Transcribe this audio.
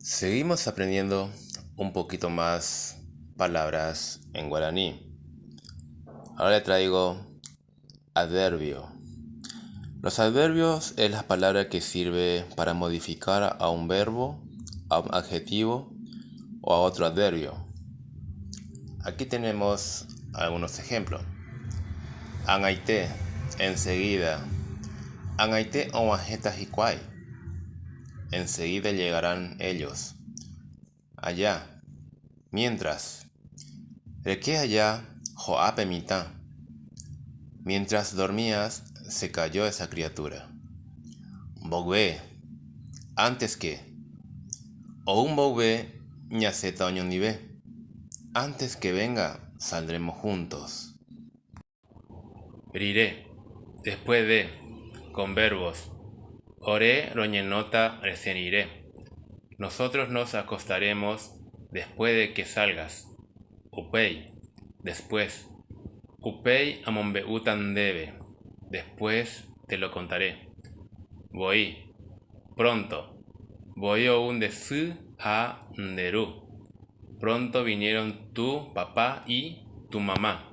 Seguimos aprendiendo un poquito más palabras en guaraní. Ahora le traigo adverbio. Los adverbios es la palabra que sirve para modificar a un verbo, a un adjetivo o a otro adverbio. Aquí tenemos algunos ejemplos. Angaite, enseguida. Angaite onwajeta hikwai. Enseguida llegarán ellos. Allá, mientras. Reque allá, joape mitad. Mientras dormías, se cayó esa criatura. Bogbe, antes que. O un bogbe, ñaceta oñonibe. Antes que venga, saldremos juntos. Riré, después de, con verbos. Oré, roñenota, recién iré. Nosotros nos acostaremos después de que salgas. Upei, después. Upei amombeutan debe. Después te lo contaré. Voy, pronto. Voy a un desu a nderu. Pronto vinieron tu papá y tu mamá.